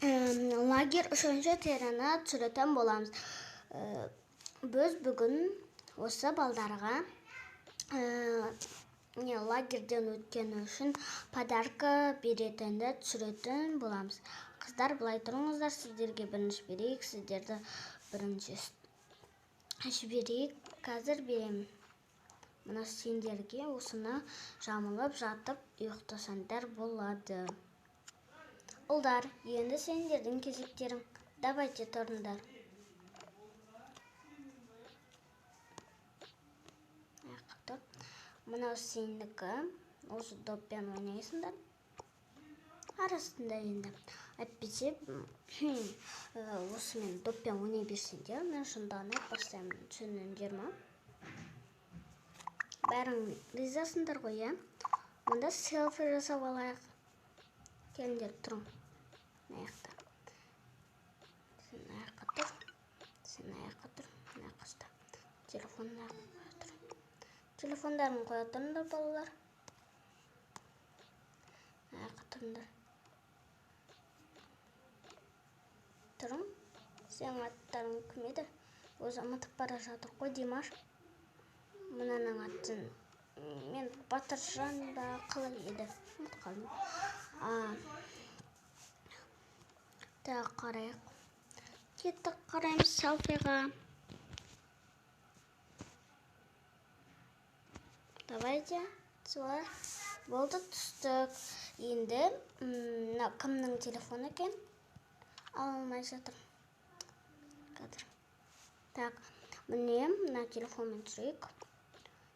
Лагерь 3 теріні түсіретін боламыз. Біз бүгін осы балдарға лагерден өткені үшін подарка беретінді түсіретін боламыз. Қыздар, былай тұрыңыздар, сіздерге бірінші берейік, сіздерді бірінші жіберейік. Қазір беремін. Мына сендерге осыны жамылып жатып ұйықтасаңдар болады. Ұлдар, енді сендердің кезектерің. Давайте тұрыңдар. Мынау сендікі. Осы доппен ойнайсыңдар. Арасында енді. Әйтпесе, осымен доппен ойнай берсеңдер, мен шындығын бастаймын. Түсіндіңдер ме? Бәрің ризасыңдар ғой, иә? Мұнда селфи жасап алайық. Келіңдер, тұрың. Аяқта. Сен аяққа тұр. Сен аяққа тұр. Аяққа ұста. Телефонын аяққа тұр. Телефондарын қоя тұрыңдар, балалар. Аяққа тұрыңдар. Тұрың. Сен аттарың кім еді? Өзі ұмытып бара жатыр ғой, Димаш. Мұнаның атын мен Батыржан ба қалай еді? Ұмытып қалдым. Так, қарайық. Кеттік, қараймыз селфиға. Давайте. Солай. Болды, түстік. Енді кімнің телефоны екен? Алмай жатыр. Қазір. Так, міне, мына телефонмен түсірейік.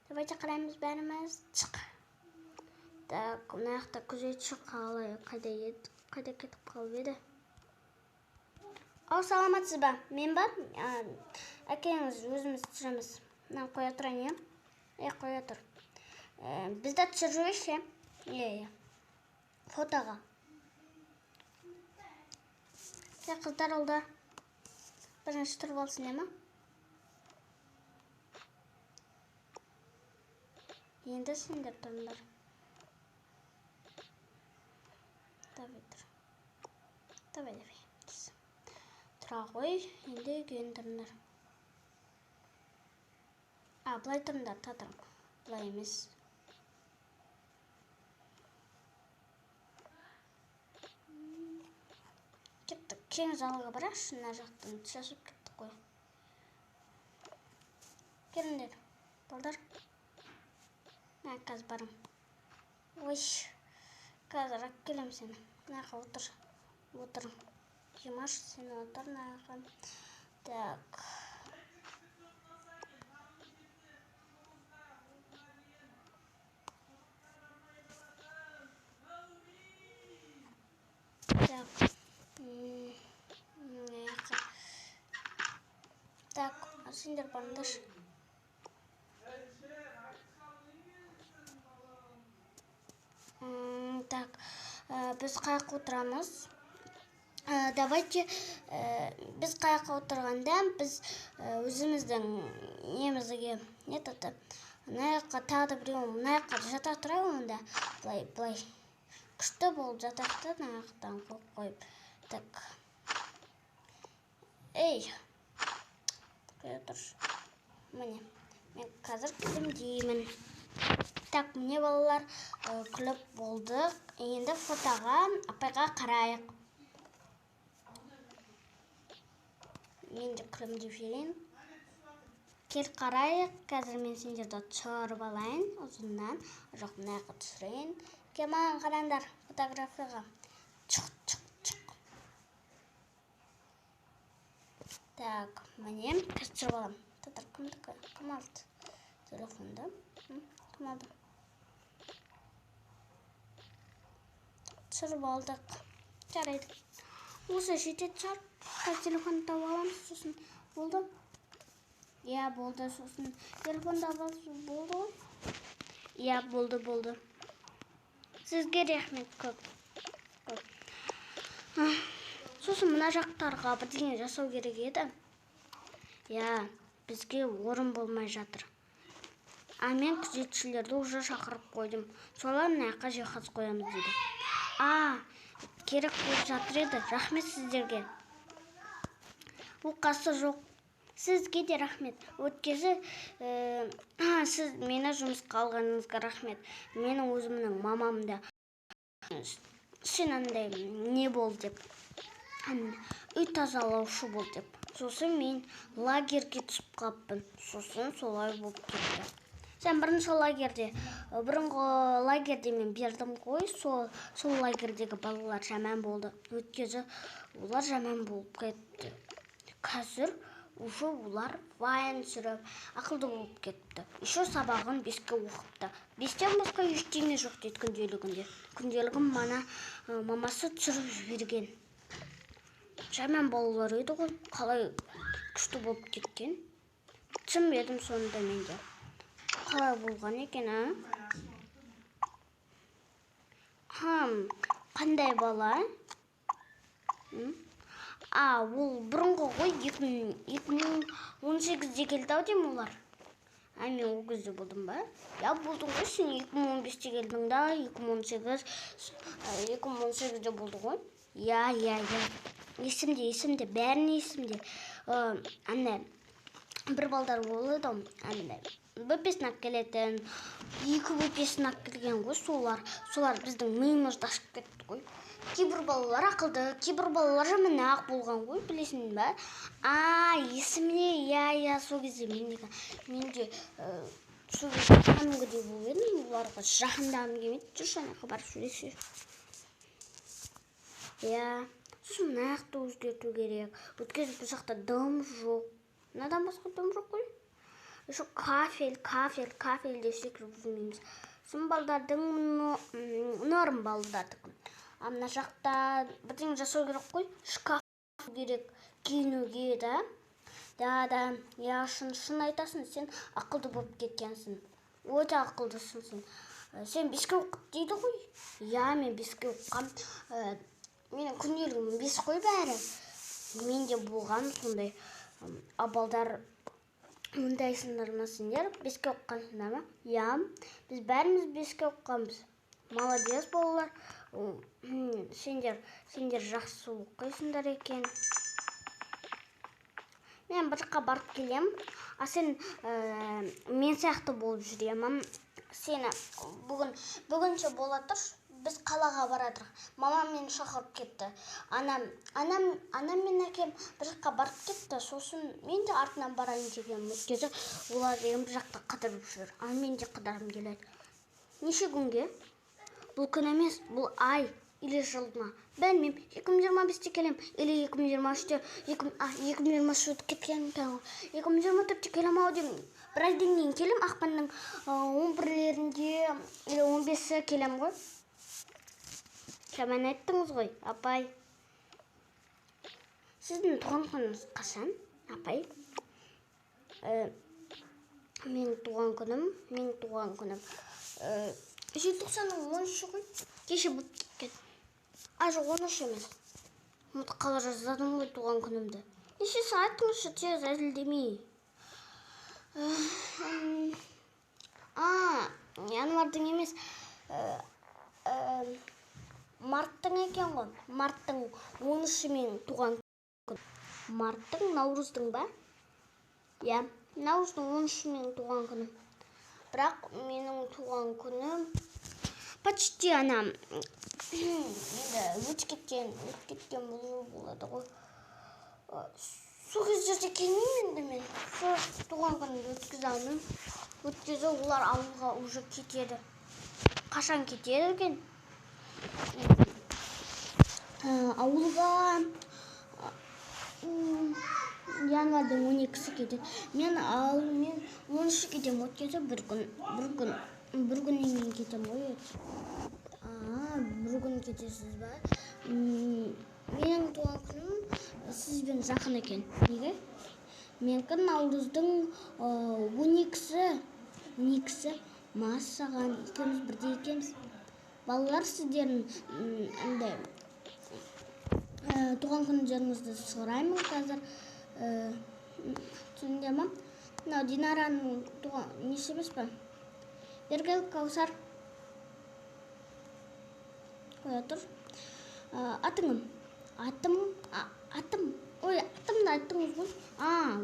Давайте қараймыз бәріміз. Шық. Так, мына жақта күзетші қалай қайда кетіп қалып еді? Ал, саламатсыз ба? Мен ба? Әкеңіз өзіміз түсіреміз. Мына қоя тұрайын, е? Қоя тұр. Бізді түсіріп ше? Фотоға. Қыздар, ұлдар. Бірінші тұрып алсын, ема? Енді сендер тұрыңдар. Давай тұр. Давай. Тұра ғой, енді үйген тұрыңдар. Бұлай тұрыңдар, татырым. Бұлай емес. Кеттік, кең залға бараш, шына жақтың шашып кеттік қой. Келіңдер, балдар. Қазір барым. Ой, қазір ақ келем сені. Наға отырың. Димаш, сен отыр наға. Так. Так, сендер барыңдар. Так, біз қайыққа отырамыз. Давайте, біз қайыққа отырғанда, біз өзіміздің немізге, мұнаяққа тағды біреуін, мұнаяққа жата тұрай онда. Бұлай. Күшті болып жатақты, мұнаяқтан қойып. Так. Ей. Қоя тұрш. Міне, мен қазір күлімдеймін. Так, міне балалар күліп болдық. Енді фотоға апайға қарайық. Мен де күлімдеп жерейін. Кел қарайық. Қазір мен сендерді түсіріп алайын. Ұзыннан. Жоқ, мұнаяққа түсірейін. Кел маған қараңдар фотографияға. Чық. Так, міне түсіріп алам. Татар, кім алды? Телефонды. Кім алды? Түсіріп алдық. Жарайды. Осы жетет шығар. Телефонды тауып аламыз, сосын болды. Иә, болды, сосын телефонды алып болды ғой. Иә, болды. Сізге рахмет көп. Сосын мына жақтарға бірдеңе жасау керек еді. Иә, бізге орын болмай жатыр. Мен күзетшілерді уже шақырып қойдым. Солар мына жаққа жиһаз қоямыз дейді. керек болып жатыр еді. Рахмет сіздерге. Оқасы жоқ. Сізге де рахмет. Өткізі, сіз мені жұмысқа алғаныңызға рахмет. Менің өзімнің мамамда сен андай не бол деп, үй тазалаушы бол деп. Сосын мен лагерге түсіп қаппын. Сосын солай болып кетті. Сен бірінші лагерде, бұрынғы лагерде мен бердім ғой, сол лагердегі балалар жаман болды. Өткізі олар жаман болып кетті. Қазір уже олар вайын сүріп, ақылды болып кетті. Еще сабағын 5-ке оқыпты. 5-тен басқа ештеңе жоқ дейді күнделігінде. Күнделігін мамасы түсіріп жіберген. Жаман балалар еді ғой, қалай күшті болып кеткен. Түсінбедім сонда менде. Қалай болған екен, қандай бала? Ол бұрынғы ғой, 2018-де келді ау деймін олар. Мен ол кезде болдым ба? Болдың ғой, сен 2015-те келдің да, 2018-де болды ғой. Есімде, бәрін есімде. Бір балдар болды, бөпесін ақ келетін, 2 бөпесін ақ келген ғой, солар біздің миымызды ашып кетті ғой. Кейбір балалар ақылды, кейбір балалар жаман ақ болған ғой, білесің бе? Есімде, сол кезде менде сол кезде кәдімгідей болып едім, оларға жақындағым келмейді, жүрші анаққа барып сөйлесе. Сосын мына жақты өзгерту керек. Өткізіп бұл жақта дым жоқ. Мынадан басқа дым жоқ қой. Еще кафель десек білмейміз. Сын балдардың норм балдардық. Мына жақта бірдеңе жасау керек қой. Шкаф керек киінуге да. Шын айтасың, сен ақылды болып кеткенсің. Өте ақылдысың. Сен 5-ке оқып дейді ғой. Мен 5-ке оққам. Менің күнделігім 5 қой бәрі. Менде болған сондай абалдар мұндайсыңдар ма сендер? 5-ке оққансыңдар ма? Біз бәріміз 5-ке оққанбыз. Молодец балалар. Сендер жақсы оқисыңдар екен. Мен бір жаққа барып келем. Сен мен сияқты болып жүремін. Сені бүгінше бола тұр. Біз қалаға барадық. Мамам мені шақырып кетті. Анам мен әкем бір жаққа барып кетті. Сосын мен де артынан барайын деген өткізі. Олар деген бір жақта қыдырып жүр. Мен де қыдырғым келеді. Неше күнге? Бұл күн емес, бұл ай или жылма. Білмеймін, 2025-те келем, или 2023-те, 2023-те кеткен, 2024-те келем ау деймін. Бір айдан кейін келем, ақпанның 11-лерінде, или 15-і келем ғой. Жаман айттыңыз ғой, апай. Сіздің туған күніңіз қашан, апай? Менің туған күнім. Желтоқсанның 13-і ғой. Кеше болып кеткен. Жоқ, 13 емес. Ұмытып қала жаздадым ғой туған күнімді. Неше сағаттыңызшы тез әзілдемей. Январдың емес. Марттың екен ғой. Марттың 13-і мен туған күн. Марттың, Наурыздың ба? Наурыздың 13-і мен туған күнім. Бірақ менің туған күнім почти өтіп кеткен болады ғой. Сол кездерде келмеймін енді мен. Сол туған күнімді өткізе алмаймын. Өткізе олар ауылға уже кетеді. Қашан кетеді екен? Ауылға январдың 12-сі кетеді. Мен 13-і кетем өткізе бір күннен кейін кетем ғой. Бір күн кетесіз ба? Менің туған күнім сізбен жақын екен. Неге? Менің наурыздың 12-сі. Массаған екеуміз бірдей екенбіз. Балалар, сіздердің туған күндеріңізді сұраймын қазір. Түсінде ма? Динараның туған неше емес па? Бергел Каусар. Қоя тұр. Атыңым. Атым. Ой, атымды айттыңыз ғой.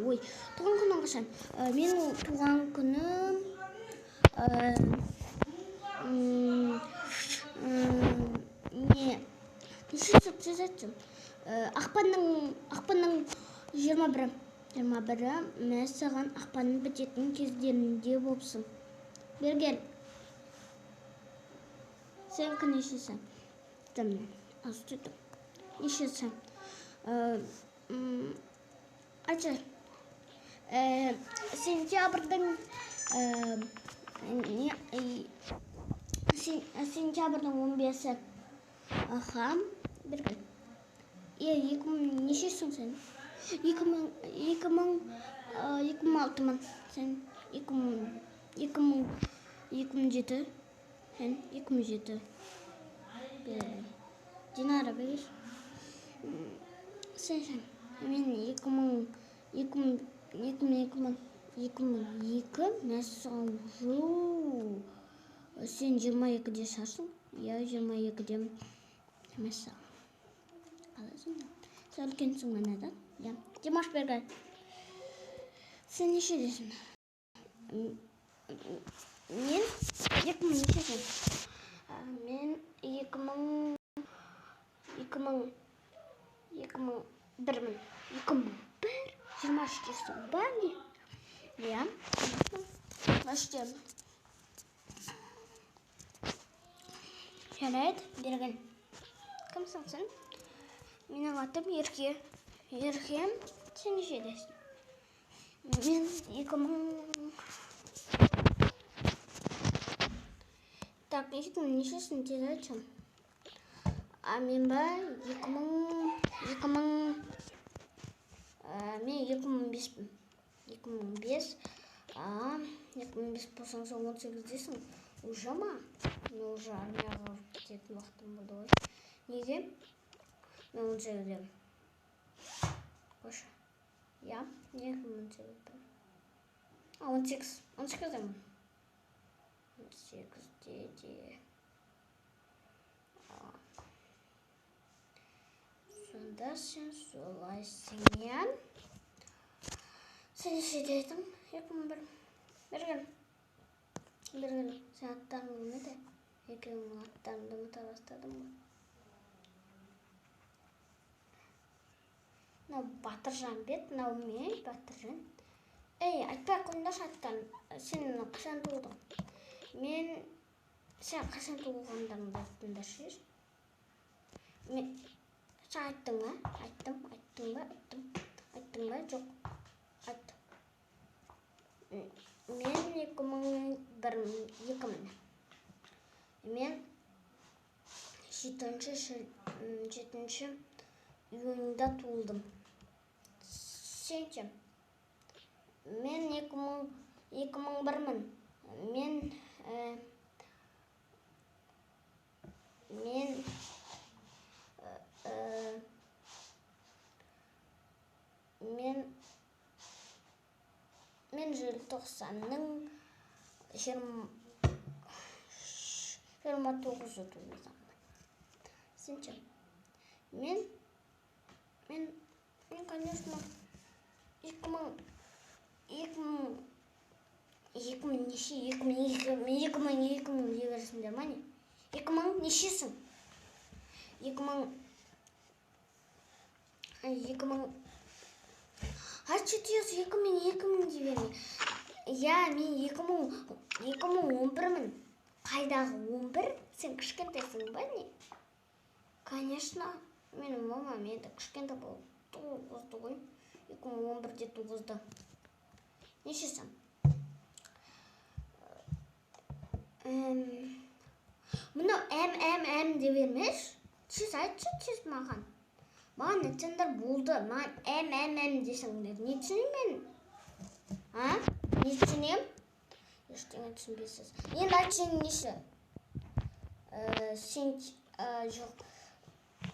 Ой, туған күнің қашан? Менің туған күнім неше сөз айттым? Ақпанның 21-і. Мә саған ақпанның бітетін кездерінде болсын. Берген. Сен нешесі? Нешесі? Айтшы. Сентябрьдің 15-і. Берген. 2000 нешесің сен? 2006-мын. Сен 2007. Сен 2007. Динара береш. Сен. Мен 2002. Мәссаған жу. Сен 22-де шарсың? Я 22-де мәссаған. Қалайсың да? Сен үлкенсің мәне да? Я. Димаш Бергай. Сен нешедесің? Мен 2000 нешесің? Мен 2001-мін. 2001. 23-десің ба не? Я. Баштем. Жарайды, берген. Кімсің сен? Менің атым Ерке. Еркем, сен нешедесің? Мен 2000... Так, 2000 нешесін тез айтсам? Мен ба 2000... Мен 2005-пін. 2005. 2005 болсаң соң 18-десің. Уже ма? Мен уже армияға кететін уақытым болды ғой. Неге? Мен 18-дем. Қойшы. Я? Неге 18-дем? 18-дем. 18-де де. Сонда сен солайсың, я? Сен нешеде айттың? 2001. Берген. Сен аттарың білмеді? Екеуіңнің аттарыңды ұмыта бастадым ғой. Мынау Батыржан бет, мынау мен Батыржан. Айтпай қойыңдаршы аттарын. Сен қашан туылдың? Сен қашан туылғандарыңды айттыңдаршы. Сен айттың ба? Айттың ба? Жоқ. Айттым. Мен 2001. Мен 7 июньда туылдым. Сен ше? Мен 2001-мін. Мен 90-ның 29-ы туылдым. Сен ше? Мен, конечно, 2000 егерсіңдер ма не? 2000 нешесің? 2000 Айтшы тез 2000 дей берме. Я, мен 2011-мін. Қайдағы 11? Сен кішкентайсың ба не? Конечно, менің мамам енді кішкентай болып туғызды ғой. 2011-де туғызды. Нешесің? Мұны әм де бермеш. Тез айтшы, тез маған. Маған айтсаңдар болды. Маған әм десіңдер. Не түсінем мен? Не түсінем? Ештеңе түсінбейсіз. Енді айтшың несі? Жоқ.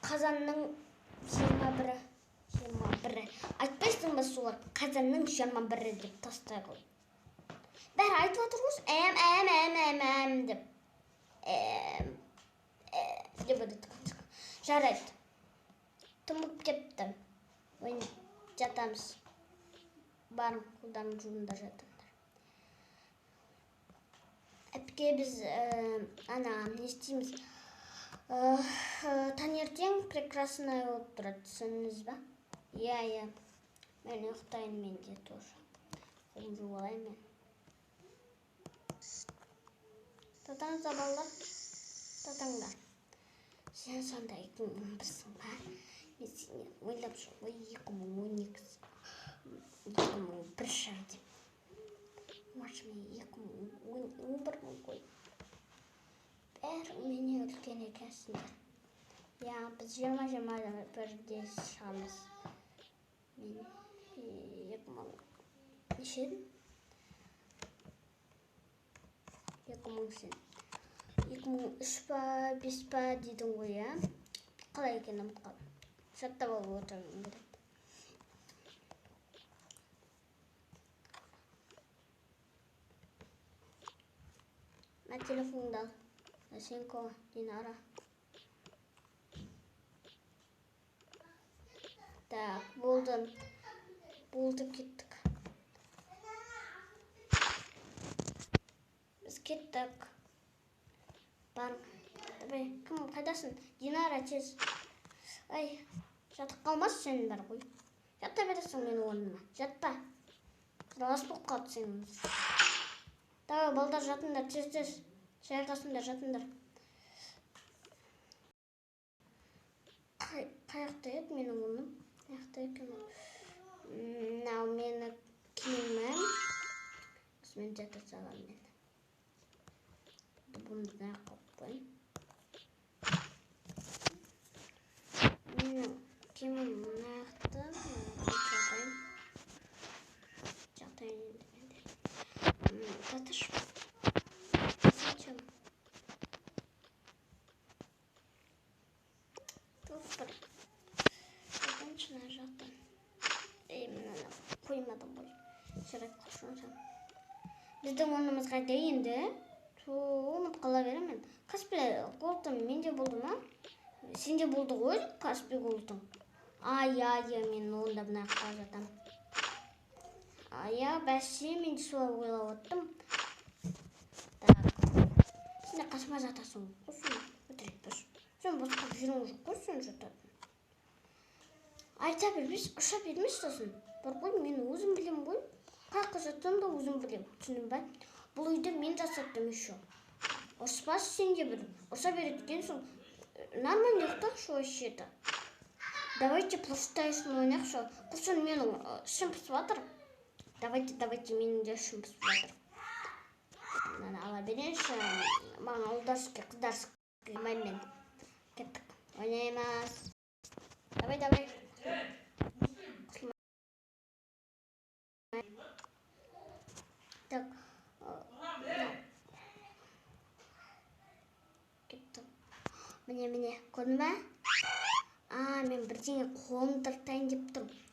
Қазанның 21-і. Айтпайсың ба солар? Қазанның 21-і деп тастай қой. Бәрі айтып отыр ғой. Әм деп. Деп өдетті. Жарайды. Тымып кетті. Ойын жатамыз. Барым қолдарым жуында жатыңдар. Әпке біз не істейміз? Таңертең прекрасный болып тұрады, түсініңіз ба? Иә. Мен ұйықтайын менде тоже. Қолым жуып алайын мен. Татаңыздар балалар. Татаңдар. Сен сонда 2011-сің ба? Мен сені ойлап жүрмін, 2012. 2001 шығар деп. Может, мен 2011-мін ғой. Бәрі менен үлкен екенсіңдер. Ja, біз 20-21-де шығамыз. Мен 2000 неше едім? 2000 сен. 2003 па, 5 па дейдің ғой, ja? Қалай екен ұмытып қалдым. Жаттап алып отырғым келеді. Мә телефоныңды ал. Сенко, Динара. Так, болды кеттік. Біз кеттік. Бар. Давай, кім қайдасың? Динара тез. Ай, жатып қалмас сен бар ғой. Жата бересің мен орныма. Жатпа. Сұралас болып қалды сен. Давай, балдар жатыңдар, тез. Жайғасыңдар, жатыңдар. Қаяқта еді менің орным? Қаяқта екен ол? Мынау мені киімім. Осымен жата салам мен. Бұны да қойып қойын. Менің киімім мынаяқты. Жатайын енді менде. Татыш. Зачем? Супер. Начинай жаттан. Мені қоймадым ғой. Жарайды қошын. Біздің орнымызға дейінді. Ұмытып қала беремін. Каспи голдым менде болды ма? Сенде болды ғой, Каспи голдың. Мен онда мына қала жатам. Бәсе, мен солай ойлап оттым. Так. Сен қасыма жатасың. Қосын, өтірек біз. Сен басқа жүрің жоқ қой, сен жататын. Айта бермес, ұша бермес сосын. Бар ғой, мен өзім білем ғой. Қақы жаттым да өзім білем. Түсіндің бе? Бұл үйді мен жасаттым еще. Ұрыспас сен де бір. Ұрса береткен соң. Нормально ұйықтақшы вообще-то. Давайте PlayStation ойнақшы. Құсын менің ішім пісіп жатыр. Давайте менің де ішім пісіп жатыр. Мынаны ала берейінші. Маған ұлдарсызге қыздарсыз келмеймен. Кеттік. Ойнаймыз. Давай. Так. Кеттім. Міне, көрдің бе? Мен бірдеңе қолым тартайын деп тұрмын.